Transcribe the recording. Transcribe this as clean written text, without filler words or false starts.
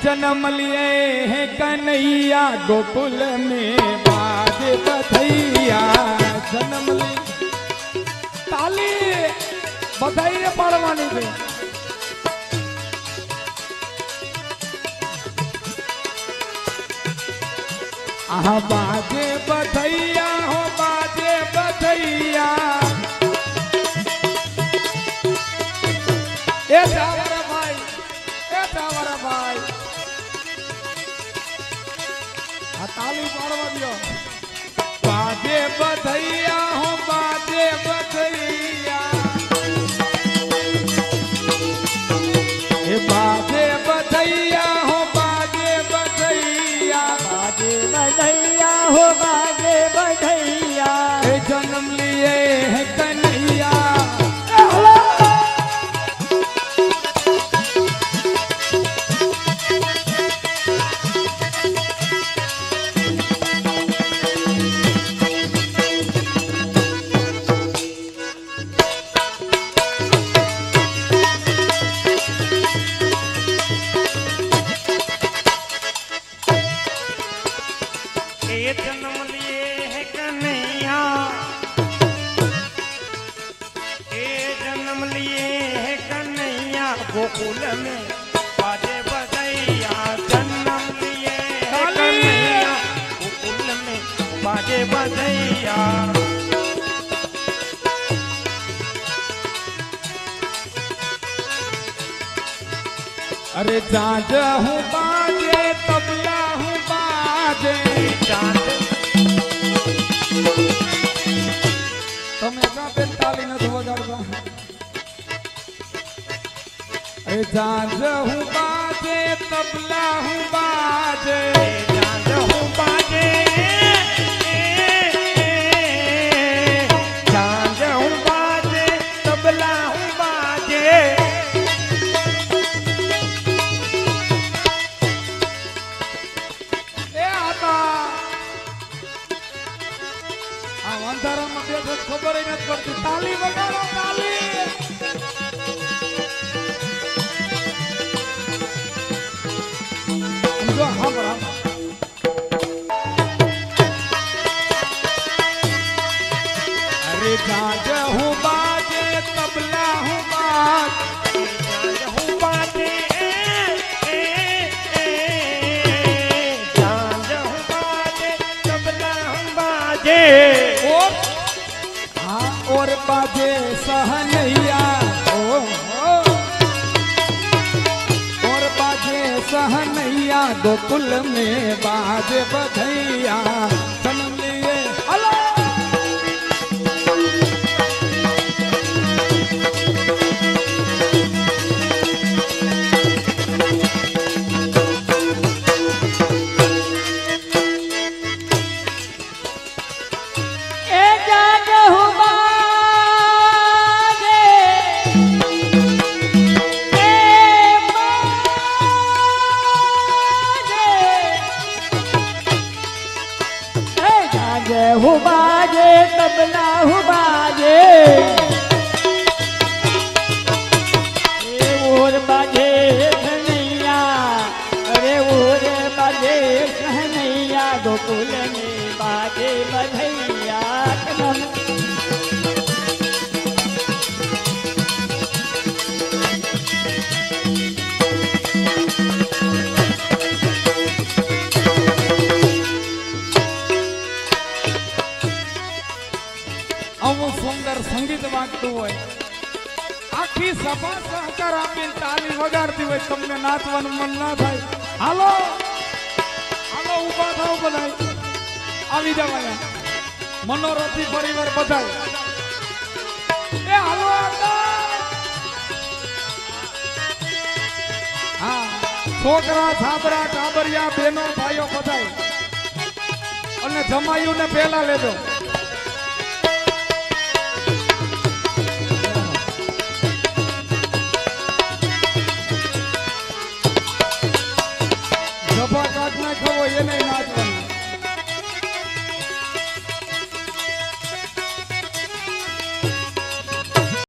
जन्म लिए हैं कन्हैया गोकुल में बाजे बधैया जन्म लिए ताली बधाई पाड़वानी थी आहा बाजे बधैया हो बाजे बधैया ए चावरा भाई आ ताली पाड़वा दियो बाजे बधैया हो बाजे बधैया ए बाजे बधैया हो बाजे बधैया बाजे बधैया हो बाजे बधैया ए जन्म लिए है कन्हैया जन्म लिए है कन्हैया जन्म लिए है कन्हैया गोकुल में बाजे बधैया जन्म लिए है कन्हैया गोकुल में बाजे बधैया अरे जाज हूँ बाजे तबला हूँ बाजे તમે કાપે તાલી ન વગાડતા એ જાજ હું બાજે તબલા હું બાજે जान हूँ बाजे जान हूँ बाजे तबला हूँ बाजे એ આતા આ અંધારામાં બેઠો ખબર ય નથી પડતી તાલી વગાડો તાલી જો હા બરાબર अरे जाज हूँ बाजे तबला हूँ बाज जान हूँ बाजे जान हूँ बाजे तबला हूँ बाजे और हाँ और बाजे सहनैया और बाजे सहनैया गोकुल में बाजे बधैया जन्म लिए हलो जान हूँ बाजे हूँ बाजे तबला हूँ बाजे और बाजे कन्हैया अरे और बाजे कन्हैया गोकुल में बाजे बधैया આવું સુંદર સંગીત વાગતું હોય આખી સભા સહકાર આપીને તાલી વગાડતી હોય તમને નાચવાનું મન ના થાય હાલો હાલો ઊભા થાવ બધાય આવી જવાય મનોરથી પરિવાર બધાય એ હાલો હા છોકરા છાબરા ટાબરિયા બેનો ભાઈઓ બધાય અને જમાયું ને પેલા લેજો